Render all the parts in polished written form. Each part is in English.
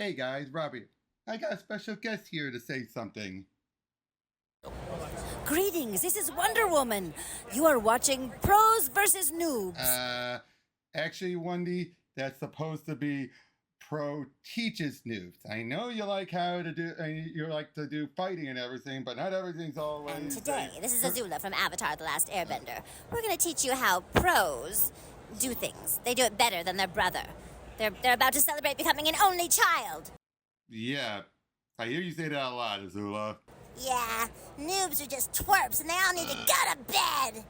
Hey guys, Robbie. I got a special guest here to say something. Greetings, this is Wonder Woman. You are watching Pros versus Noobs. Actually, Wendy, that's supposed to be Pro teaches noobs. I know you like how to do, you like to do fighting and everything, but not everything's always. And today, this is Azula from Avatar The Last Airbender. We're going to teach you how pros do things. They do it better than their brother. They're about to celebrate becoming an only child. Yeah, I hear you say that a lot, Azula. Yeah, noobs are just twerps and they all need to go to bed.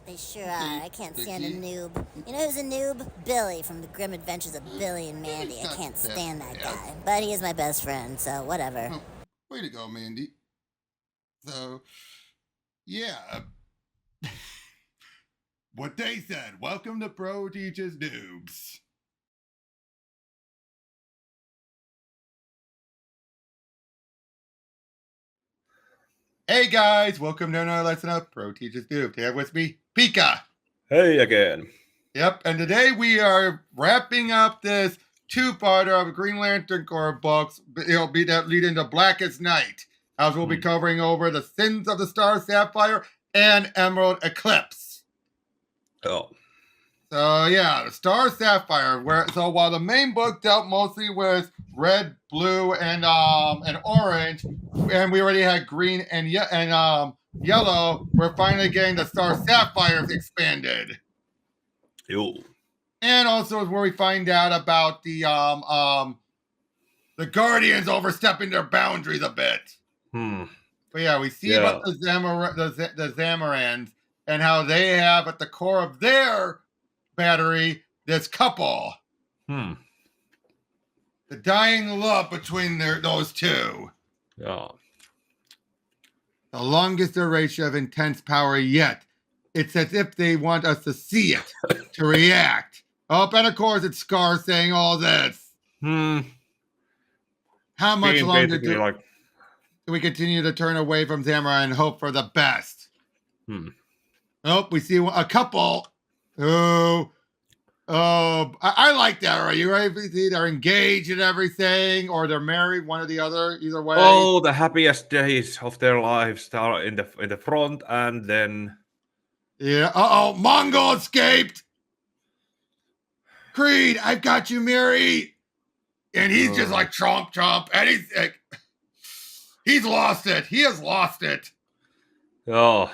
They sure are. I can't stand a noob. You know who's a noob? Billy from the Grim Adventures of Billy and Mandy. I can't stand that guy. But he is my best friend, so whatever. Oh, way to go, Mandy. So, yeah. What they said. Welcome to Pro Teaches Noobs. Hey guys, welcome to another lesson of Pro Teaches Noobs. Here with me, Pika. Hey again. Yep, and today we are wrapping up this two-parter of Green Lantern Corps books. It'll be that lead into Blackest Night, as we'll be covering over the sins of the Star Sapphire and Emerald Eclipse. Oh. So yeah, the Star Sapphire. So while the main book dealt mostly with red, blue, and orange, and we already had green and yellow, we're finally getting the Star Sapphires expanded. Yo. And also is where we find out about the Guardians overstepping their boundaries a bit. But yeah, we see about the Zamarans and how they have at the core of their battery this couple. The dying love between those two. Yeah. The longest duration of intense power yet. It's as if they want us to see it, to react. Oh, and of course it's Scar saying all this. How much longer do we continue to turn away from Zamora and hope for the best? Oh, we see a couple who, I like that. Are you ready? See, they're engaged and everything, or they're married, one or the other, either way. Oh, the happiest days of their lives are in the front, and then yeah. Mongul escaped. Creed, I've got you, Mary. And he's just like chomp, and he's lost it. He has lost it. Oh.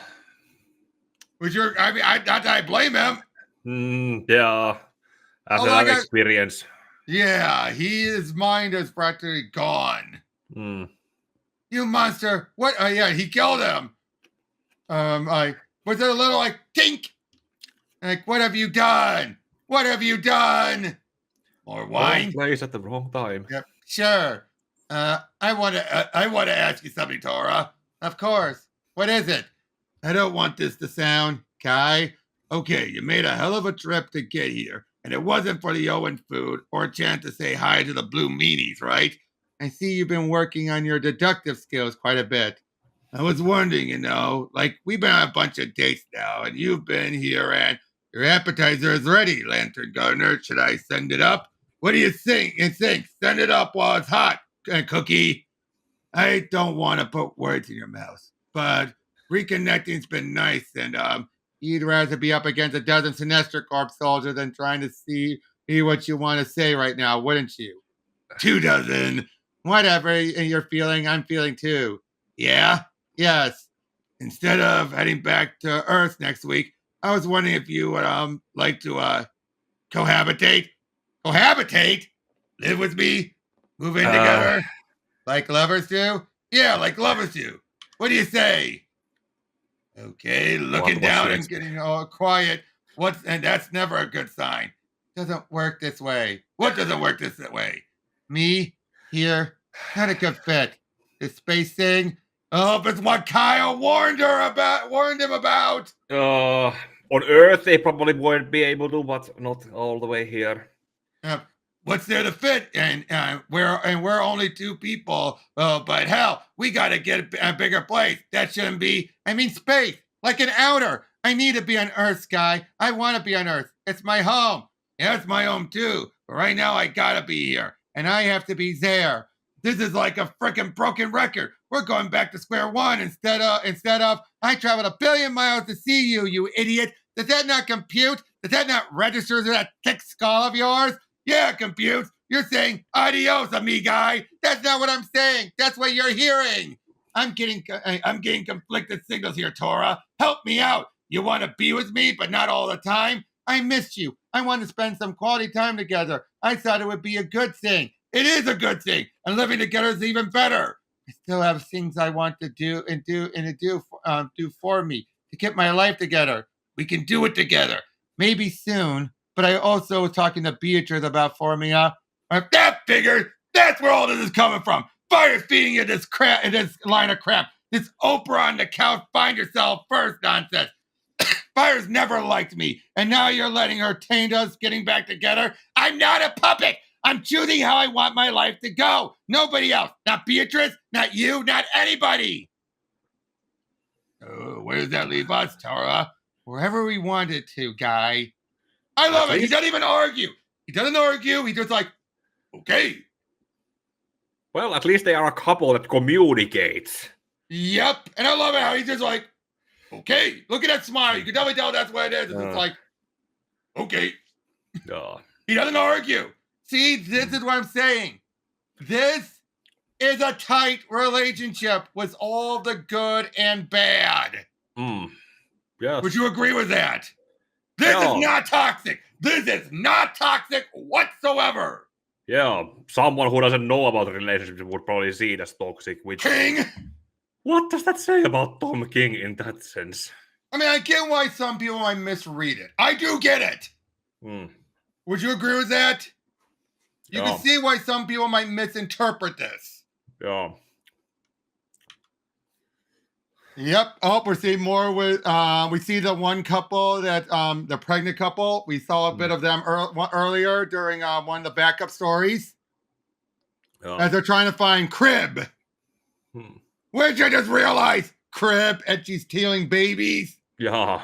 Not that I blame him. Yeah. After that experience. Yeah, his mind is practically gone. You monster! What? Yeah, he killed him. Was it a little like tink? Like, what have you done? What have you done? More wine. Wrong place at the wrong time. Yep, sure. I want to ask you something, Tora. Of course. What is it? I don't want this to sound, Kai. Okay, you made a hell of a trip to get here, and it wasn't for the Owen food or a chance to say hi to the blue meanies, right? I see you've been working on your deductive skills quite a bit. I was wondering, we've been on a bunch of dates now, and you've been here, and your appetizer is ready, Lantern Gardener. Should I send it up? What do you think? Send it up while it's hot, Cookie. I don't want to put words in your mouth, but reconnecting's been nice, and you'd rather be up against a dozen Sinestro Corps soldiers than trying to see what you want to say right now, wouldn't you? 2 dozen. Whatever you're feeling, I'm feeling too. Yeah? Yes. Instead of heading back to Earth next week, I was wondering if you would like to cohabitate? Cohabitate? Live with me? Move in together? Like lovers do? Yeah, like lovers do. What do you say? Okay, looking down and getting all quiet. And that's never a good sign. Doesn't work this way. What doesn't work this way? Me? Here? Not a good fit. This space thing? Oh, it's what Kyle warned him about. On Earth, they probably won't be able to, but not all the way here. What's there to fit? And we're only 2 people. But hell, we got to get a bigger place. That shouldn't be. I mean, space, like an outer. I need to be on Earth, Sky. I want to be on Earth. It's my home. Yeah, it's my home too. But right now, I gotta be here. and I have to be there. This is like a freaking broken record. We're going back to square one instead of I traveled 1 billion miles to see you, you idiot. Does that not compute? Does that not register to that thick skull of yours? Yeah, it computes. You're saying adios, amigai. That's not what I'm saying. That's what you're hearing. I'm getting conflicted signals here, Tora. Help me out. You want to be with me, but not all the time? I missed you. I want to spend some quality time together. I thought it would be a good thing. It is a good thing, and living together is even better. I still have things I want to do for me to get my life together. We can do it together, maybe soon. But I also was talking to Beatrice about Formia. If that figures, that's where all this is coming from. Fire's feeding you this crap, this line of crap. This Oprah on the couch, find yourself first nonsense. Fire's never liked me, and now you're letting her taint us getting back together. I'm not a puppet. I'm choosing how I want my life to go. Nobody else. Not Beatrice, not you, not anybody. Oh, where does that leave us, Tara? Wherever we wanted to, guy. I love it. He doesn't even argue. He doesn't argue. He just like, okay. Well, at least they are a couple that communicates. Yep. And I love it how he's just like, okay. Look at that smile. You can definitely tell that's what it is. It's like, okay. He doesn't argue. See, this is what I'm saying. This is a tight relationship with all the good and bad. Yes. Would you agree with that? This is not toxic. This is not toxic whatsoever. Yeah, someone who doesn't know about relationships would probably see it as toxic. Which King? What does that say about Tom King in that sense? I mean, I get why some people might misread it. I do get it. Would you agree with that? You can see why some people might misinterpret this. Yeah. Yep. Oh, we're seeing more with, we see the one couple that, the pregnant couple. We saw a bit of them earlier during one of the backup stories. As they're trying to find Crib. Where'd you just realize? Crib, and she's stealing babies. Yeah.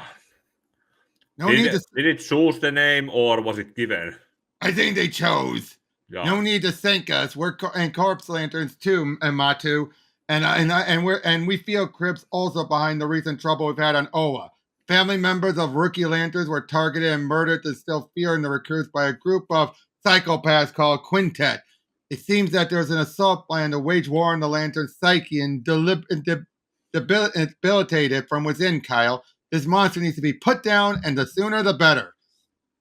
Did it choose the name or was it given? I think they chose. Yeah. No need to thank us. We're Corpse Lanterns too, and Matu. And we feel Crib's also behind the recent trouble we've had on Oa. Family members of Rookie Lanterns were targeted and murdered to still fear in the recruits by a group of psychopaths called Quintet. It seems that there's an assault plan to wage war on the Lantern's psyche and debilitate it from within, Kyle. This monster needs to be put down, and the sooner the better.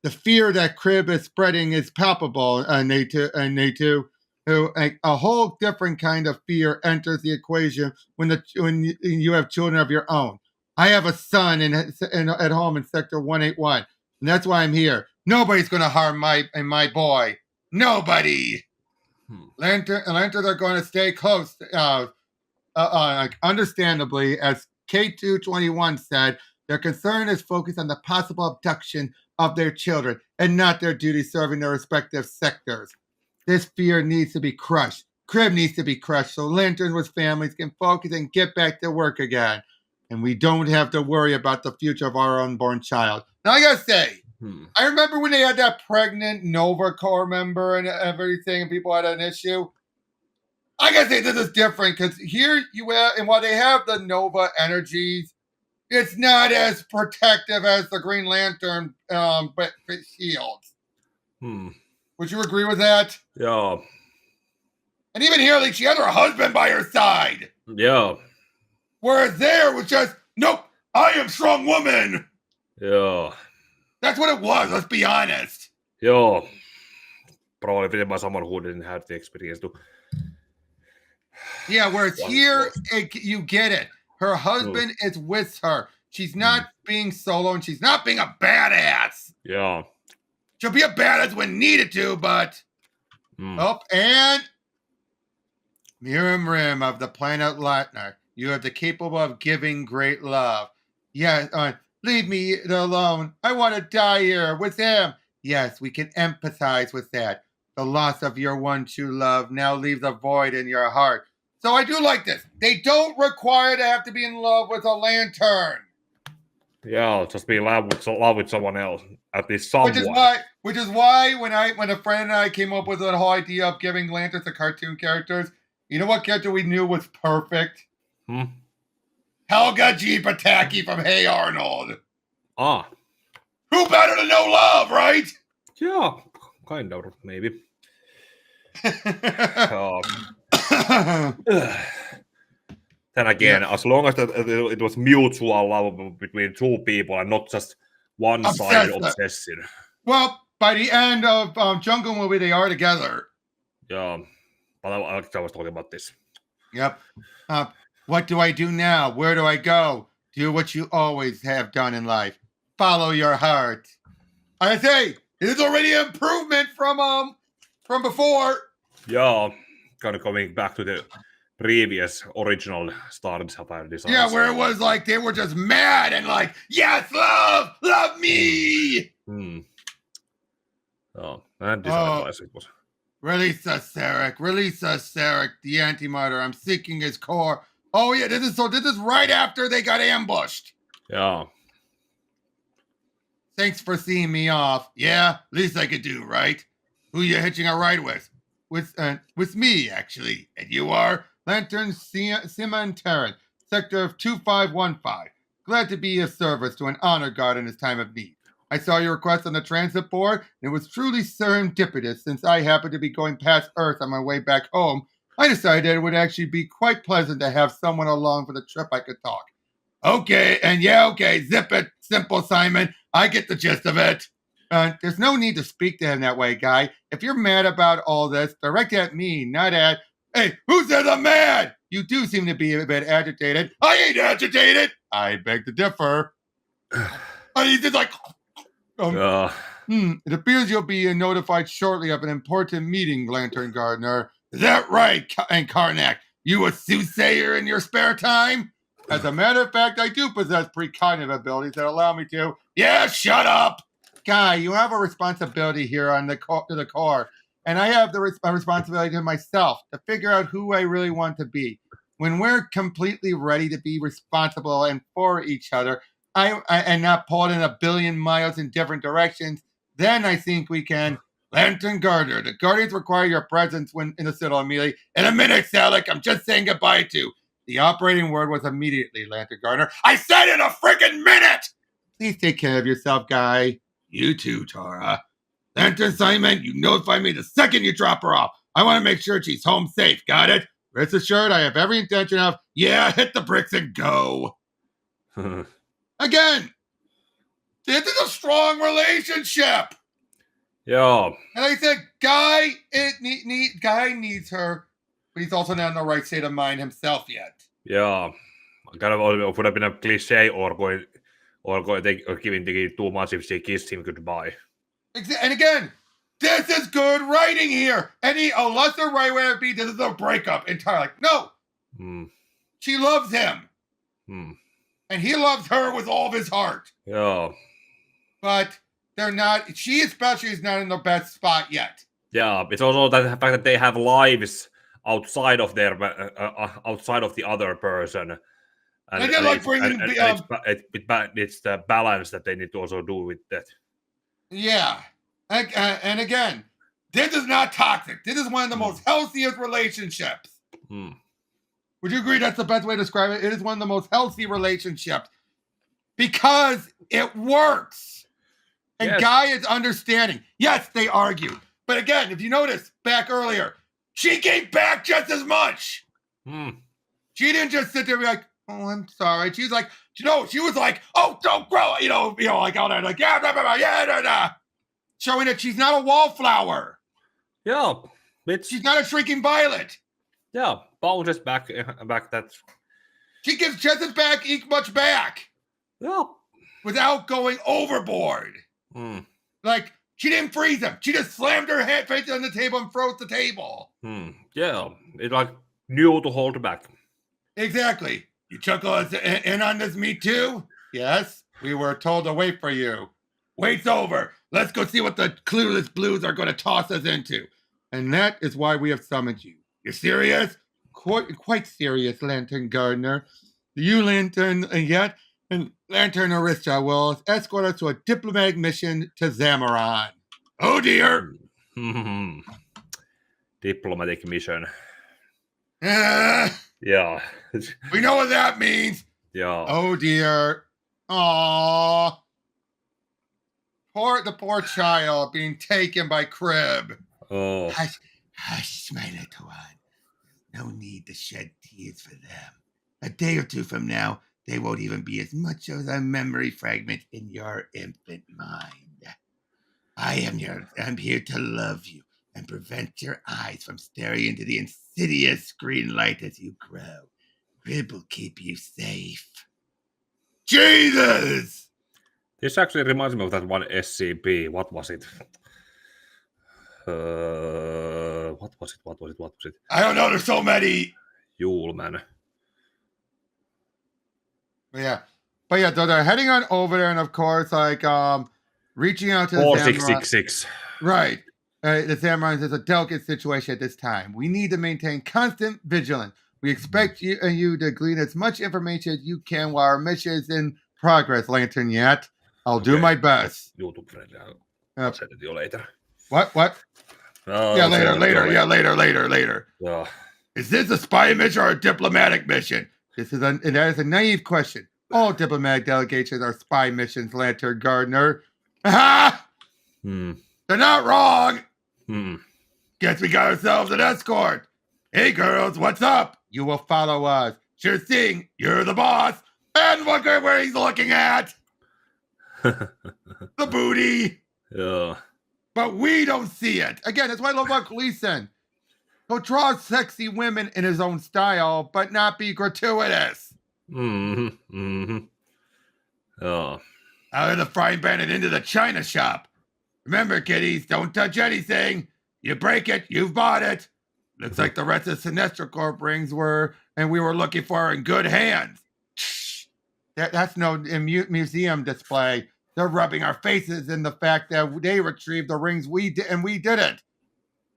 The fear that Crib is spreading is palpable, Natu. A whole different kind of fear enters the equation when you have children of your own. I have a son at home in Sector 181, and that's why I'm here. Nobody's going to harm my boy. Nobody. Lanterns are going to stay close. Understandably, as K221 said, their concern is focused on the possible abduction of their children and not their duty serving their respective sectors. This fear needs to be crushed. Crib needs to be crushed so Lanterns with families can focus and get back to work again. And we don't have to worry about the future of our unborn child. Now, I gotta say, I remember when they had that pregnant Nova Corps member and everything, and people had an issue. I gotta say, this is different because here you have, and while they have the Nova energies, it's not as protective as the Green Lantern shields. Would you agree with that? Yeah. And even here, like, she had her husband by her side. Yeah. Whereas there was just, nope, I am strong woman. Yeah. That's what it was, let's be honest. Yeah. Probably written by someone who didn't have the experience to... Yeah, whereas here, you get it. Her husband is with her. She's not being solo, and she's not being a badass. Yeah. She'll be a badass when needed to, but... Oh, and... Miram Rim of the planet Latner. You are the capable of giving great love. Yes, leave me alone. I want to die here with him. Yes, we can empathize with that. The loss of your one true love now leaves a void in your heart. So I do like this. They don't require to have to be in love with a lantern. Yeah, just be in love with someone else. At least someone. Which is why when a friend and I came up with the whole idea of giving lanterns to cartoon characters, you know what character we knew was perfect? Helga G. Pataki from Hey Arnold. Ah. Who better to know love, right? Yeah, kind of, maybe. Then again, as long as it was mutual love between two people and not just one-sided obsession. Well, by the end of Jungle Movie, they are together. Yeah, but I was talking about this. Yep. What do I do now? Where do I go? Do what you always have done in life. Follow your heart. I say, it is already an improvement from before. Yeah, kind of coming back to the previous original Star Sapphiire designs. Yeah, where it was like they were just mad and like, yes, love me. Oh, and design-wise it was. Release us, Sarek, the antimatter. I'm seeking his core. Oh yeah, this is right after they got ambushed. Yeah. Thanks for seeing me off. Yeah, least I could do, right? Who you hitching a ride with? With me, actually. And you are Lantern Cementeran, Sector of 2515. Glad to be of service to an honor guard in his time of need. I saw your request on the transit board, and it was truly serendipitous since I happened to be going past Earth on my way back home. I decided it would actually be quite pleasant to have someone along for the trip I could talk. Okay, zip it, Simple Simon. I get the gist of it. There's no need to speak to him that way, guy. If you're mad about all this, direct at me, not at... Hey, who says I'm mad? You do seem to be a bit agitated. I ain't agitated. I beg to differ. He's just like... It appears you'll be notified shortly of an important meeting, Lantern Gardener. Is that right, Karnak? You a soothsayer in your spare time? As a matter of fact, I do possess precognitive abilities that allow me to... Yeah, shut up! Guy, you have a responsibility here on the core, and I have the responsibility to myself to figure out who I really want to be. When we're completely ready to be responsible and for each other, and not pulled in a billion miles in different directions, then I think we can... Lantern Gardener, the Guardians require your presence when in the Citadel immediately. In a minute, Salik, I'm just saying goodbye to. The operating word was immediately, Lantern Gardener. I said in a freaking minute! Please take care of yourself, guy. You too, Tara. Lantern Simon, you notify me the second you drop her off. I want to make sure she's home safe, got it? Rest assured, I have every intention of, hit the bricks and go. Again, this is a strong relationship. Yeah. And like I said, Guy needs her, but he's also not in the right state of mind himself yet. Yeah. Kind of would have been a cliche or giving too much if she kissed him goodbye. And again, this is good writing here. Unless the right way would be, this is a breakup entirely. No. She loves him. And he loves her with all of his heart. Yeah. But they're not, she especially is not in the best spot yet. Yeah, it's also the fact that they have lives outside of their outside of the other person. And they're like bringing... it's the balance that they need to also do with that. Yeah. And again, this is not toxic. This is one of the most healthiest relationships. Would you agree that's the best way to describe it? It is one of the most healthy relationships because it works. And yes. Guy is understanding. Yes, they argue. But again, if you notice back earlier, she gave back just as much. She didn't just sit there and be like, oh, I'm sorry. She was like, she was like, oh, don't grow, like all that, like, yeah. Showing that she's not a wallflower. Yeah. She's not a shrieking violet. Yeah, Paul just back that. She gives just as much back. Yeah. Without going overboard. Like, she didn't freeze him. She just slammed her head face on the table and froze the table. Yeah, it like knew to hold back. Exactly. You chuckle in on this, me too? Yes, we were told to wait for you. Wait's over. Let's go see what the clueless blues are going to toss us into. And that is why we have summoned you. You're serious? Quite serious, Lantern Gardener. You, Lantern Yat, And Lantern Arista will escort us to a diplomatic mission to Zamaron. Oh dear! Diplomatic mission. Ah, Yeah. we know what that means. Yeah. Oh dear. Aww. The poor child being taken by Crib. Oh. Hush, my little one. No need to shed tears for them. A day or two from now, they won't even be as much as a memory fragment in your infant mind. I'm here to love you and prevent your eyes from staring into the insidious green light as you grow. Crib will keep you safe. Jesus! This actually reminds me of that one SCP. What was it? What was it? I don't know. There's so many. Julman. But yeah, so they're heading on over there, and of course, like reaching out to 4666. Right. The Zamorans is a delicate situation at this time. We need to maintain constant vigilance. We expect you to glean as much information as you can while our mission is in progress, Lantern Yat. I'll do my best. YouTube friend. I'll send it to you later. What? Yeah, later. Yeah. Is this a spy mission or a diplomatic mission? That is a naive question. All diplomatic delegations are spy missions, Lantern Gardener. Ha! They're not wrong. Guess we got ourselves an escort. Hey, girls, what's up? You will follow us. Sure thing. You're the boss. And look at where he's looking at. The booty. Yeah. But we don't see it. Again, that's why I love about Gleason. He'll draw sexy women in his own style, but not be gratuitous. Oh. Out of the frying pan and into the china shop. Remember, kiddies, don't touch anything. You break it, you've bought it. Looks like the rest of Sinestro Corp rings we were looking for in good hands. That's no museum display. They're rubbing our faces in the fact that they retrieved the rings we did and we didn't.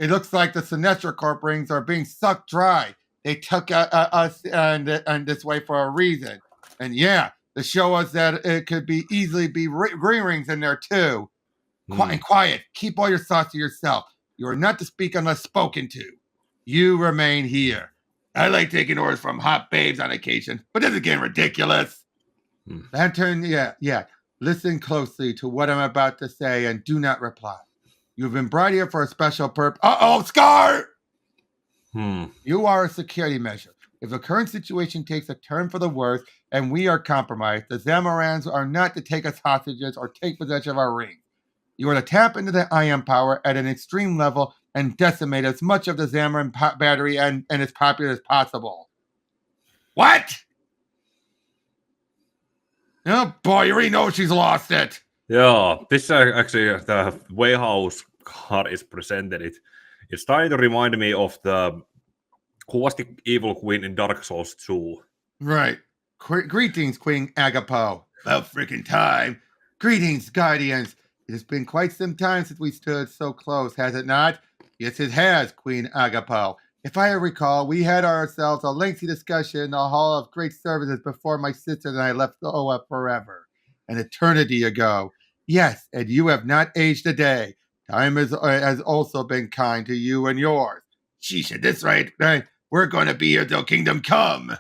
It looks like the Sinestro Corp rings are being sucked dry. They took us and this way for a reason. And yeah, to show us that it could easily be green rings in there too. Quiet. Keep all your thoughts to yourself. You are not to speak unless spoken to. You remain here. I like taking orders from hot babes on occasion, but this is getting ridiculous. Lantern, yeah. Listen closely to what I'm about to say and do not reply. You've been brought here for a special purpose. Uh-oh, Scar! You are a security measure. If the current situation takes a turn for the worse and we are compromised, the Zamorans are not to take us hostages or take possession of our ring. You are to tap into the ion power at an extreme level and decimate as much of the Zamoran battery and its populace as possible. What? Oh boy, you already know she's lost it. Yeah, this is actually the way how Scar is presented. It's starting to remind me of who was the evil queen in Dark Souls 2. Right. Greetings, Queen Agapo. About freaking time. Greetings, Guardians. It has been quite some time since we stood so close, has it not? Yes, it has, Queen Agapo. If I recall, we had ourselves a lengthy discussion in the Hall of Great Services before my sister and I left the OF forever. An eternity ago. Yes, and you have not aged a day. Time has also been kind to you and yours. Sheesh, at this rate, we're going to be here till Kingdom Come.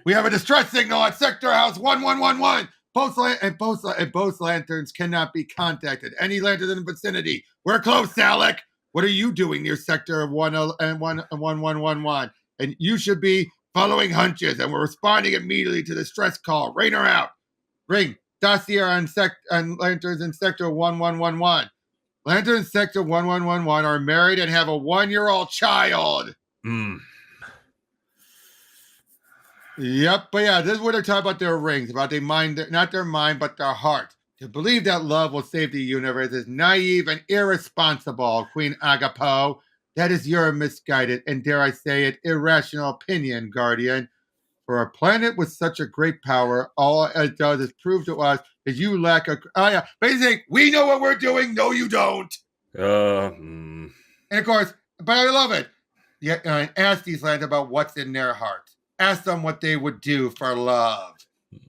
We have a distress signal at Sector House 1111. Both lanterns cannot be contacted. Any lanterns in the vicinity. We're close, Salek. What are you doing near Sector 1111? And you should be following hunches, and we're responding immediately to the stress call. Rain her out. Ring. Dossier on lanterns in Sector 1111. Lanterns in Sector 1111 are married and have a 1-year-old child. Yep, but yeah, this is what they're talking about their rings, about their mind, not their mind, but their heart. To believe that love will save the universe is naive and irresponsible, Queen Agapo. That is your misguided and, dare I say it, irrational opinion, Guardian. For a planet with such a great power, all it does is prove to us that you lack a... Oh, yeah. Basically, we know what we're doing. No, you don't. And of course, but I love it. Yeah, ask these lands about what's in their hearts. Ask them what they would do for love.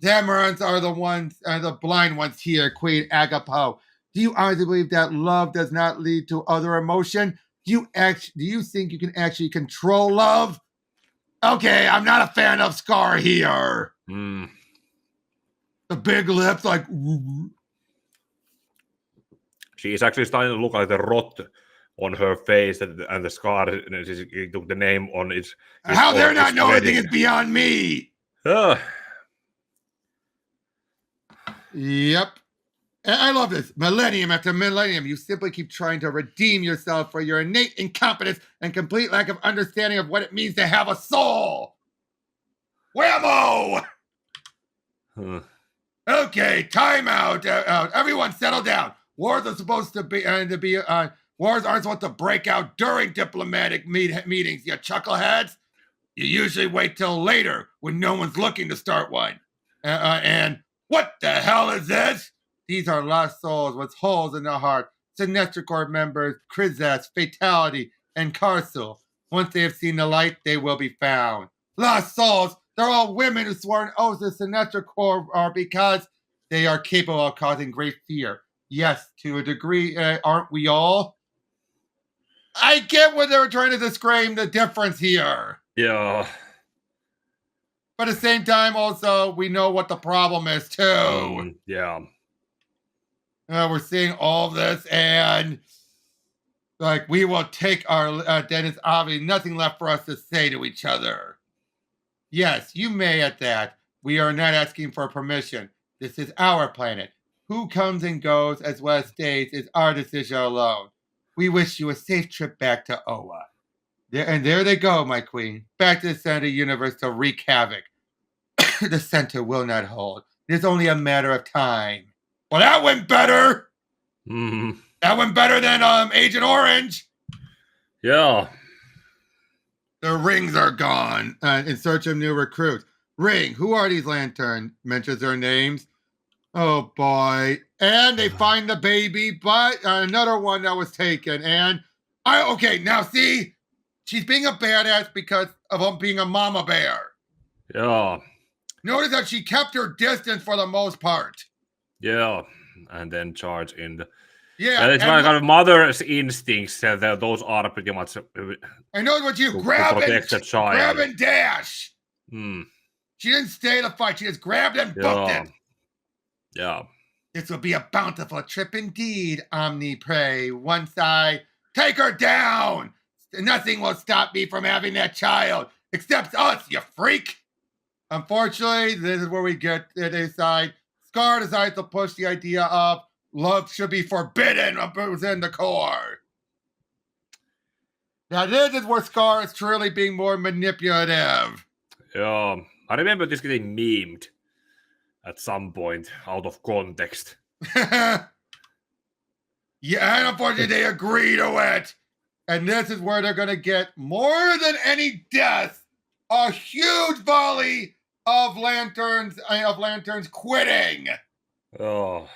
Zamarans are the blind ones here, Queen Agapo. Do you honestly believe that love does not lead to other emotion? Do you think you can actually control love? Okay, I'm not a fan of Scar here. Mm. The big lips, like. She is actually starting to look like the rot on her face, and the scar. She took the name on its. How they're not know anything is beyond me. Yep. And I love this. Millennium after millennium, you simply keep trying to redeem yourself for your innate incompetence and complete lack of understanding of what it means to have a soul. Whammo! Okay, time out. Everyone settle down. Wars are supposed to be, wars aren't supposed to break out during diplomatic meetings, you chuckleheads. You usually wait till later when no one's looking to start one. And what the hell is this? These are lost souls with holes in their heart. Sinestro Corps members, Krizas, Fatality, and Carcel. Once they have seen the light, they will be found. Lost souls, they're all women who swore an oath to Sinestro Corps because they are capable of causing great fear. Yes, to a degree, aren't we all? I get what they were trying to describe the difference here. Yeah. But at the same time, also, we know what the problem is, too. Yeah. We're seeing all this, and like we will take our. Then it's obviously nothing left for us to say to each other. Yes, you may at that. We are not asking for permission. This is our planet. Who comes and goes as well as stays is our decision alone. We wish you a safe trip back to Oa. There they go, my queen. Back to the center of the universe to wreak havoc. The center will not hold. It is only a matter of time. Well, that went better. That went better than Agent Orange. Yeah. The rings are gone in search of new recruits. Ring, who are these lanterns? Mentions their names. Oh, boy. And they find the baby, but another one that was taken. And, okay, now see, she's being a badass because of being a mama bear. Yeah. Notice that she kept her distance for the most part. Yeah. And then charge in the... Yeah. It's kind of mother's instincts. Those are pretty much... I know what you grab and dash. She didn't stay to fight. She just grabbed and booked it. Yeah. This will be a bountiful trip indeed, Omni-Prey. Once I take her down, nothing will stop me from having that child, except us, you freak. Unfortunately, this is where we get to decide. Scar decides to push the idea of love should be forbidden within the Corps. Now, this is where Scar is truly being more manipulative. Yeah. I remember this getting memed at some point out of context. Yeah, and unfortunately, they agree to it. And this is where they're going to get, more than any death, a huge volley of lanterns quitting. Oh.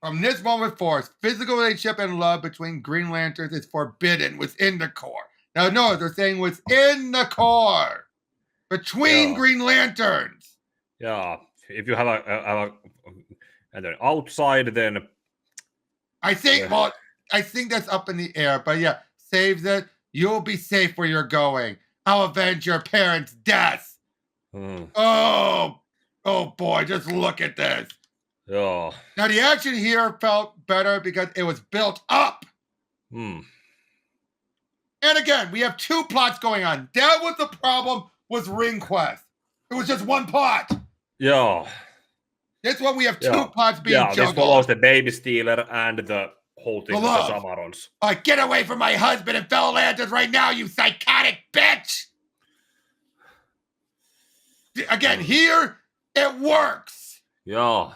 From this moment forth, physical relationship and love between Green Lanterns is forbidden within the Corps. Now, no, they're saying within the Corps. Between Green Lanterns. Yeah. If you have and then outside, then... I think that's up in the air, but yeah, saves it. You'll be safe where you're going. I'll avenge your parents' death. Oh boy, just look at this. Yeah. Now the action here felt better because it was built up. And again, we have two plots going on. That was the problem with Ring Quest. It was just one plot. Yeah. This one we have two plots being juggled. Yeah, this follows the baby stealer and the whole thing with the Zamarons. Get away from my husband and fellow Lanterns right now, you psychotic bitch! Again, here, it works. Yeah.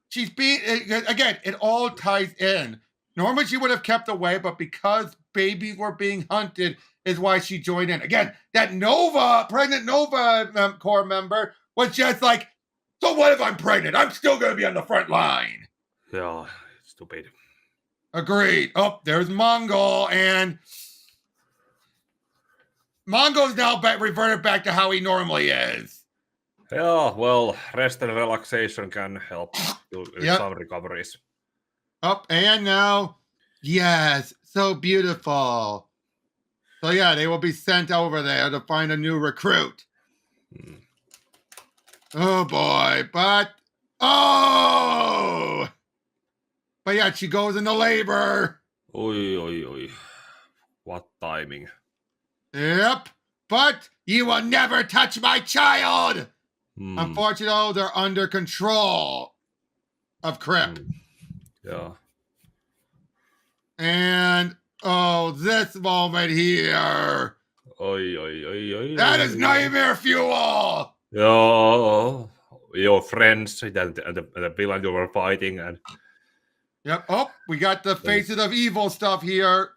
She's again, it all ties in. Normally she would have kept away, but because babies were being hunted is why she joined in. Again, that pregnant Nova Corps member was just like, so what if I'm pregnant? I'm still going to be on the front line. Yeah, stupid. Agreed. Oh, there's Mongul, and Mongul's now reverted back to how he normally is. Yeah, well, rest and relaxation can help with Yep. some recoveries. Up and now, yes, so beautiful. So yeah, they will be sent over there to find a new recruit. Oh boy, but yeah, she goes into labor. Oi. What timing? Yep, but you will never touch my child. Unfortunately, they're under control of Crip. Yeah. And this moment here. Oi. That is nightmare fuel. Yeah. Your friends and the villain you were fighting and. Yep. Oh, we got the faces of evil stuff here.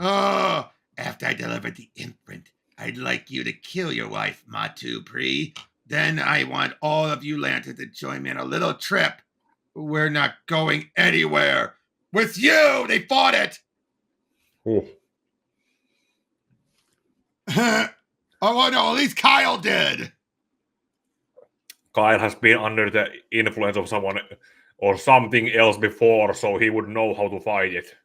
After I deliver the imprint, I'd like you to kill your wife, Matu Pri. Then I want all of you lanterns to join me on a little trip. We're not going anywhere. With you, they fought it. Oh, well, no, at least Kyle did. Kyle has been under the influence of someone or something else before, so he would know how to fight it.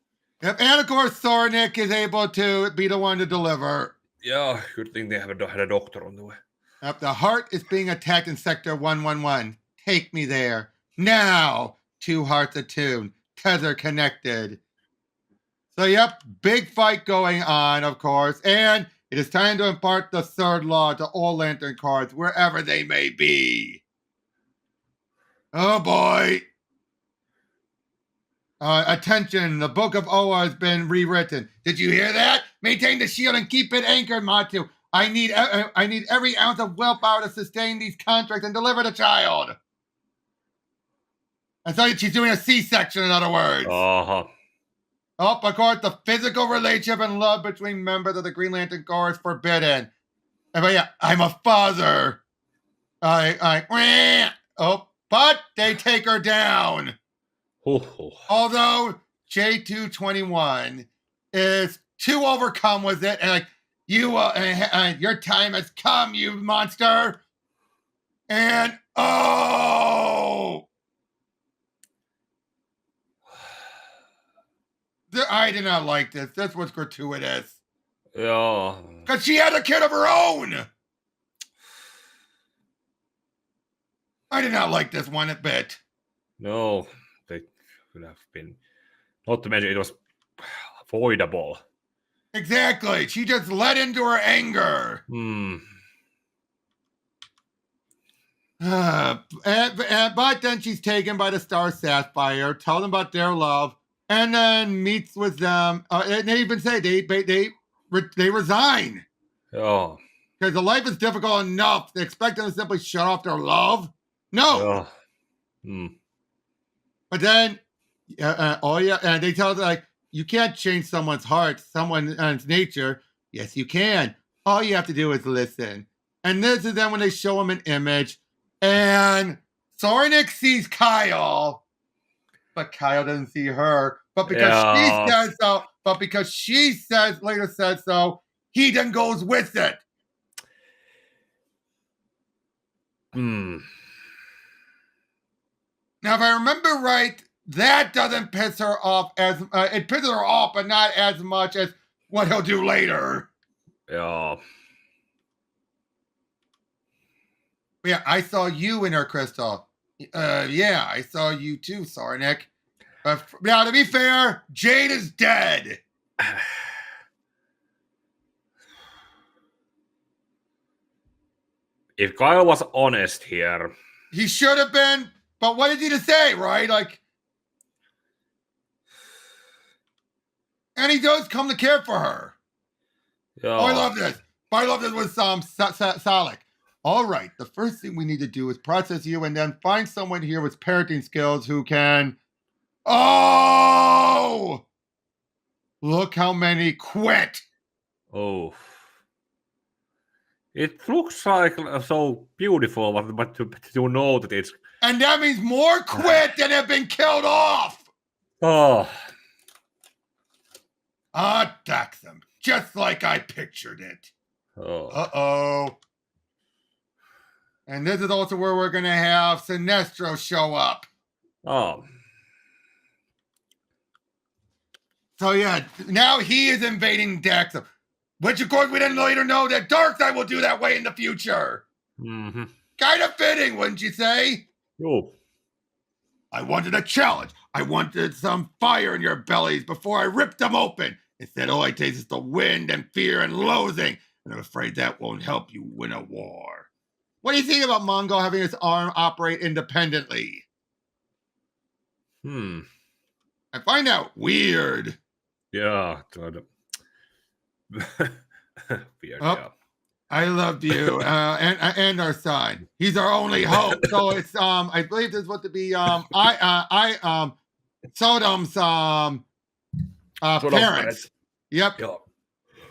Yep, and of course, Sornik is able to be the one to deliver. Yeah, good thing they had a doctor on the way. Yep, the heart is being attacked in Sector 111. Take me there. Now! 2 hearts attuned. Tether connected. So, yep, big fight going on, of course. And it is time to impart the third law to all Lantern cards, wherever they may be. Oh, boy. Attention, the Book of Oa has been rewritten. Did you hear that? Maintain the shield and keep it anchored, Matu. I need every ounce of willpower to sustain these contracts and deliver the child. And so she's doing a C-section, in other words. Uh-huh. Oh, of course, the physical relationship and love between members of the Green Lantern Corps is forbidden. But yeah, I'm a father. But they take her down. Although J221 is too overcome with it, and like your time has come, you monster. And I did not like this. This was gratuitous. Yeah. Because she had a kid of her own. I did not like this one a bit. No, they could have been. Not to mention it was avoidable. Exactly. She just let into her anger. But then she's taken by the Star Sapphire, tell them about their love, and then meets with them. And they even say they resign. Oh. Because the life is difficult enough. They expect them to simply shut off their love. No. But then, and they tell them, like, you can't change someone's heart, someone's nature. Yes, you can. All you have to do is listen. And this is then when they show him an image, and Sornik sees Kyle, but Kyle doesn't see her. But because she says so, later says so, he then goes with it. Now, if I remember right, that doesn't piss her off as it pisses her off, but not as much as what he'll do later. Yeah. Yeah, I saw you in her, Crystal. Yeah, I saw you too, Sornik. Now, to be fair, Jade is dead. If Kyle was honest here, he should have been. But what is he to say, right? Like, and he does come to care for her. Yeah. Oh, I love this. I love this with Salik. All right, the first thing we need to do is process you and then find someone here with parenting skills who can... Oh! Look how many quit. Oh. It looks like so beautiful, but to know that it's... And that means more quit than have been killed off. Oh. Daxam. Just like I pictured it. Oh. Uh-oh. And this is also where we're going to have Sinestro show up. Oh. So yeah, now he is invading Daxam. Which of course we didn't later know that Darkseid will do that way in the future. Mm-hmm. Kind of fitting, wouldn't you say? Oh. I wanted a challenge. I wanted some fire in your bellies before I ripped them open. Instead, all I taste is the wind and fear and loathing. And I'm afraid that won't help you win a war. What do you think about Mongul having his arm operate independently? I find that weird. Yeah. Weird, yeah. I loved you and our son. He's our only hope. So it's I believe this is what to be Sodam's parents. Yep.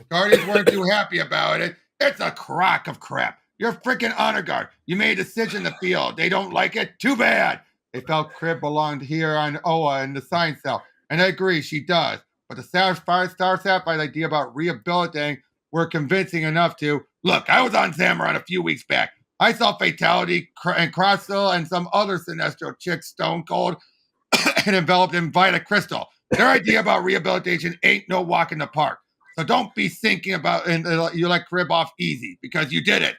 Guardians weren't too happy about it. It's a crock of crap. You're freaking honor guard. You made a decision in the field. They don't like it. Too bad. They felt Crib belonged here on Oa in the science cell. And I agree, she does. But the Star Sapphire's idea about rehabilitating were convincing enough to. Look, I was on Zamaron a few weeks back. I saw Fatality and Crossil and some other Sinestro chicks stone cold and enveloped in violet crystal. Their idea about rehabilitation ain't no walk in the park. So don't be thinking about you let Crib off easy because you did it.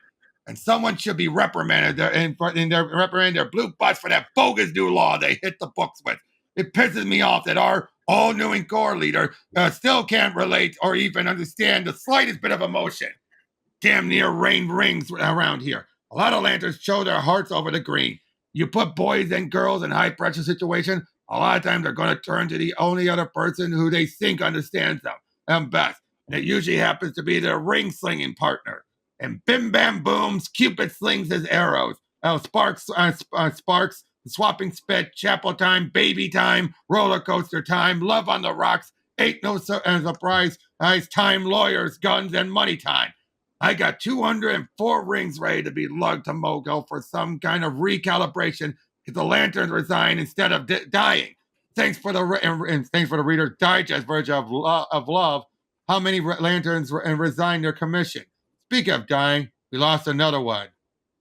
And someone should be reprimanded reprimand their blue butts for that bogus new law they hit the books with. It pisses me off that our all-new Corps leader still can't relate or even understand the slightest bit of emotion. Damn near rain rings around here. A lot of lanterns show their hearts over the green. You put boys and girls in high-pressure situations, a lot of times they're going to turn to the only other person who they think understands them best. And it usually happens to be their ring-slinging partner. And bim bam booms, Cupid slings his arrows. Sparks, swapping spit, chapel time, baby time, roller coaster time, love on the rocks, ain't no surprise, time, lawyers, guns, and money time. I got 204 rings ready to be lugged to Mongul for some kind of recalibration because the lanterns resign instead of dying. Thanks for the Reader's Digest version of Love. How many lanterns resigned their commission? Speak of dying, we lost another one.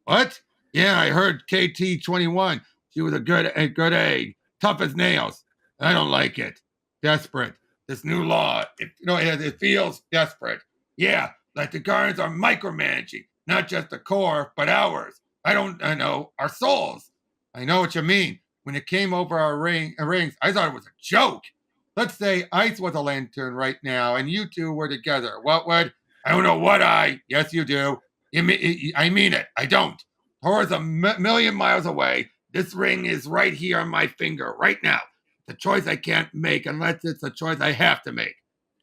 What? Yeah, I heard KT-21. She was a good egg, tough as nails. I don't like it. Desperate. This new law, it feels desperate. Yeah, like the Guardians are micromanaging, not just the Corps, but ours. I know, our souls. I know what you mean. When it came over our rings, I thought it was a joke. Let's say Ice was a lantern right now, and you two were together. What would? I don't know what yes, you do. I mean it. I don't. Horror's a million miles away. This ring is right here on my finger right now. It's a choice I can't make unless it's a choice I have to make.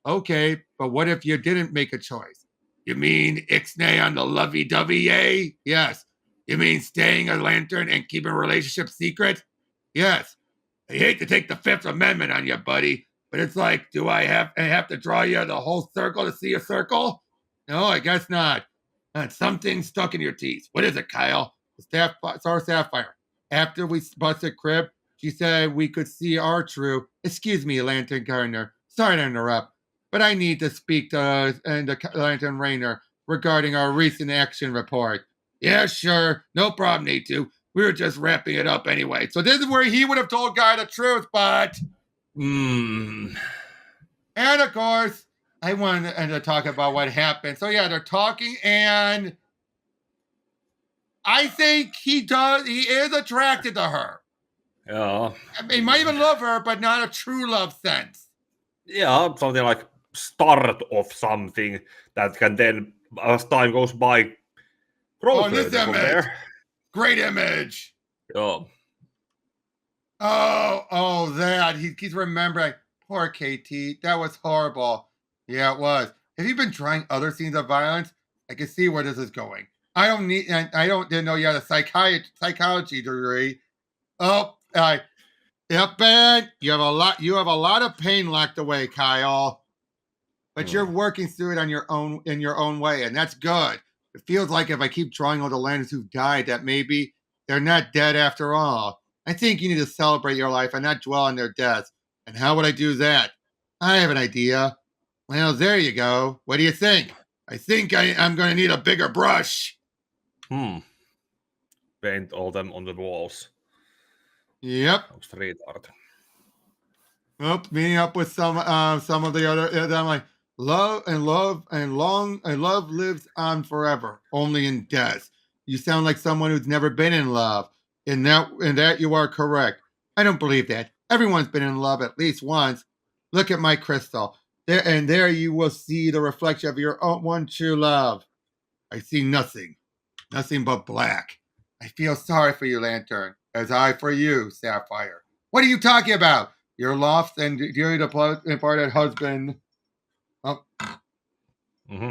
Okay, but what if you didn't make a choice? You mean ixnay on the lovey-dovey yay? Yes. You mean staying a lantern and keeping a relationship secret? Yes. I hate to take the Fifth Amendment on you, buddy, but it's like, do I have to draw you the whole circle to see a circle? No, I guess not. Something stuck in your teeth. What is it, Kyle? The Star Sapphire. After we busted Crib, she said we could see our true. Excuse me, Lantern Gardener. Sorry to interrupt, but I need to speak to the Lantern Rainer regarding our recent action report. Yeah, sure. No problem, need to. We were just wrapping it up anyway. So this is where he would have told Guy the truth, but... And of course, I wanted to talk about what happened. So yeah, they're talking, and I think he is attracted to her. Yeah. I mean, he might even love her, but not a true love sense. Yeah, something like start of something that can then, as time goes by, grow this image. There. Great image. Yeah. Oh, that. He keeps remembering. Poor KT. That was horrible. Yeah, it was. Have you been trying other scenes of violence? I can see where this is going. Didn't know you had a psychology degree. Yep, Ben. You have a lot of pain locked away, Kyle. But you're working through it in your own way, and that's good. It feels like if I keep drawing all the lanterns who've died, that maybe they're not dead after all. I think you need to celebrate your life and not dwell on their deaths. And how would I do that? I have an idea. Well, there you go. What do you think? I think I'm going to need a bigger brush. paint all them on the walls. Yep. Street art. Well, meeting up with some of the other. I'm like, love lives on forever, only in death. You sound like someone who's never been in love. In that you are correct. I don't believe that. Everyone's been in love at least once. Look at my crystal. There you will see the reflection of your own one true love. I see nothing but black. I feel sorry for you, Lantern, as I for you, Sapphire. What are you talking about? Your lost and dearly departed husband. Oh. Mm-hmm.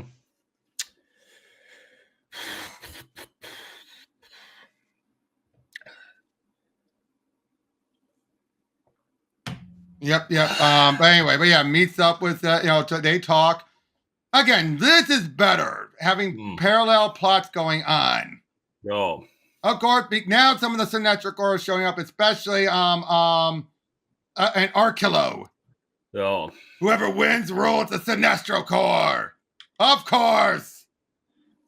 Yep. But yeah, meets up with they talk. Again, this is better having parallel plots going on. Joo. Of course, now some of the Sinestro Corps is showing up, especially an Archilo. Joo. Whoever wins rules the Sinestro Corps. Of course.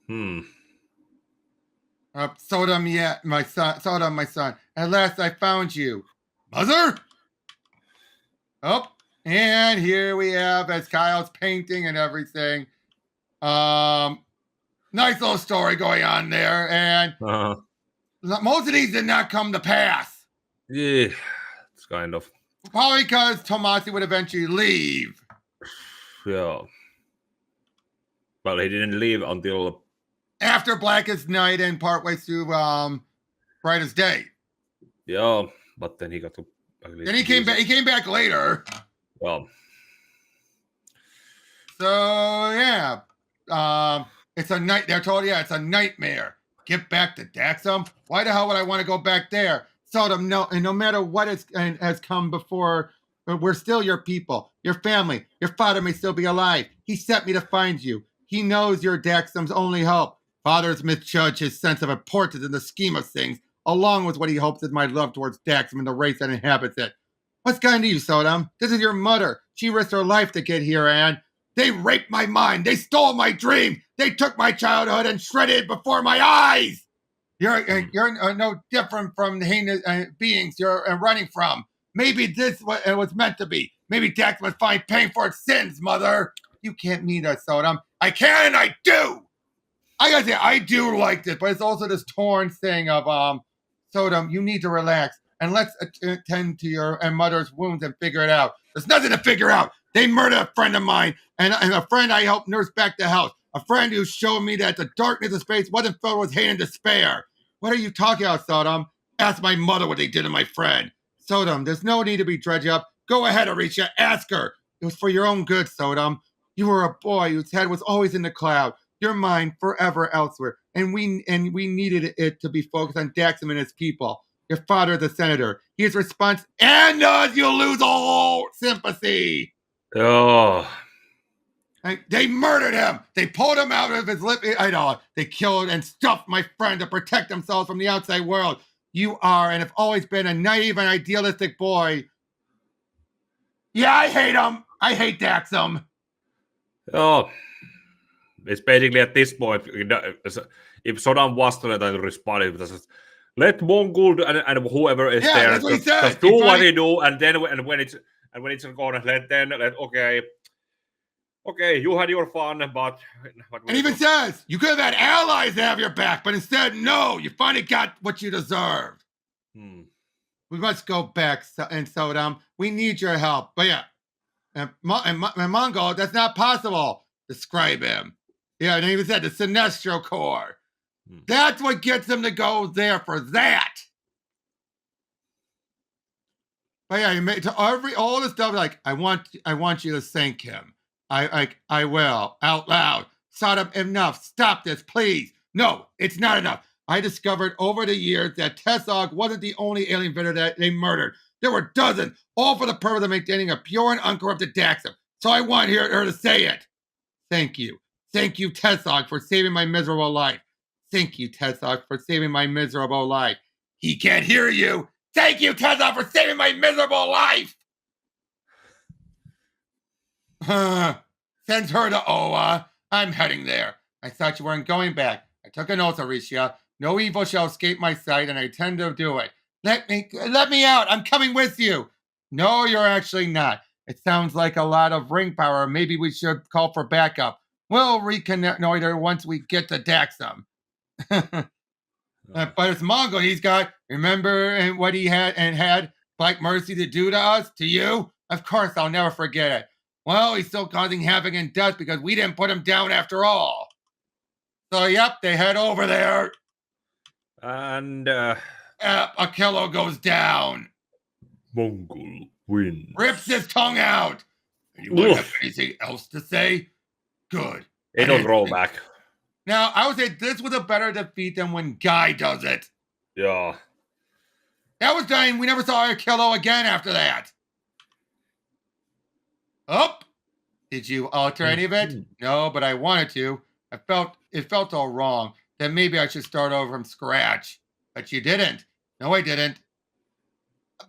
Sodam Yat, my son. At last I found you. Mother? Oh, and here we have as Kyle's painting and everything. Nice little story going on there, and most of these did not come to pass. Yeah, it's kind of. Probably because Tomasi would eventually leave. Yeah. Well, he didn't leave until after Blackest Night and partway through Brightest Day. Yeah, but then he got to. Then he came back. He came back later. Well. So yeah, it's a night. They're told, yeah, it's a nightmare. Get back to Daxam. Why the hell would I want to go back there? Sodam, no, and no matter what has come before, we're still your people, your family. Your father may still be alive. He sent me to find you. He knows you're Daxam's only hope. Father's misjudged his sense of importance in the scheme of things, along with what he hopes is my love towards Daxam and the race that inhabits it. What's gotten to you, Sodam? This is your mother. She risked her life to get here, and they raped my mind. They stole my dream. They took my childhood and shredded it before my eyes. You're no different from the heinous beings you're running from. Maybe this was meant to be. Maybe Daxam must find pain for its sins, mother. You can't meet us, Sodam. I can and I do. I gotta say, I do like this, but it's also this torn thing of Sodam, you need to relax and let's attend to your mother's wounds and figure it out. There's nothing to figure out. They murdered a friend of mine and a friend I helped nurse back to health. A friend who showed me that the darkness of space wasn't filled with hate and despair. What are you talking about, Sodam? Ask my mother what they did to my friend. Sodam, there's no need to be dredged up. Go ahead, Arisha. Ask her. It was for your own good, Sodam. You were a boy whose head was always in the cloud, your mind forever elsewhere, and we needed it to be focused on Daxam and his people. Your father is a senator. He is responsible, and you'll lose all sympathy. Oh. They murdered him. They pulled him out of his lip. I know. They killed and stuffed my friend to protect themselves from the outside world. You are and have always been a naive and idealistic boy. Yeah, I hate him. I hate Daxam. Oh, it's basically at this point, if Sodam was to respond, it was let Mongul and whoever is there just do what they do, and then when it's gonna let okay, you had your fun, but and even says you could have had allies to have your back, but instead, no, you finally got what you deserved. We must go back, and Sodam, we need your help. But yeah, and Mongul, that's not possible. Describe him. Yeah, and even said the Sinestro Corps. That's what gets them to go there for that. But yeah, you made to all this stuff like I want you to thank him. I will out loud. Sodam, enough. Stop this, please. No, it's not enough. I discovered over the years that Tessog wasn't the only alien invader that they murdered. There were dozens, all for the purpose of maintaining a pure and uncorrupted Daxam. So I want her to say it. Thank you. Thank you, Tessog, for saving my miserable life. Thank you, Tessog, for saving my miserable life. He can't hear you. Thank you, Tessog, for saving my miserable life. Send her to Oa. I'm heading there. I thought you weren't going back. I took an oath, Aricia. No evil shall escape my sight, and I intend to do it. Let me out. I'm coming with you. No, you're actually not. It sounds like a lot of ring power. Maybe we should call for backup. We'll reconnoiter once we get to Daxam. But it's Mongul. He's got, remember what he had Black Mercy to do to us, to you? Of course, I'll never forget it. Well, he's still causing havoc and death because we didn't put him down after all. So, yep, they head over there. And Achillo goes down. Mongul wins. Rips his tongue out. Anyone have anything else to say? Good. It don't roll back. Now, I would say this was a better defeat than when Guy does it. Yeah. That was done. We never saw Achillo again after that. Oh, did you alter any of it? No, but I wanted to. It felt all wrong. Then maybe I should start over from scratch. But you didn't. No, I didn't.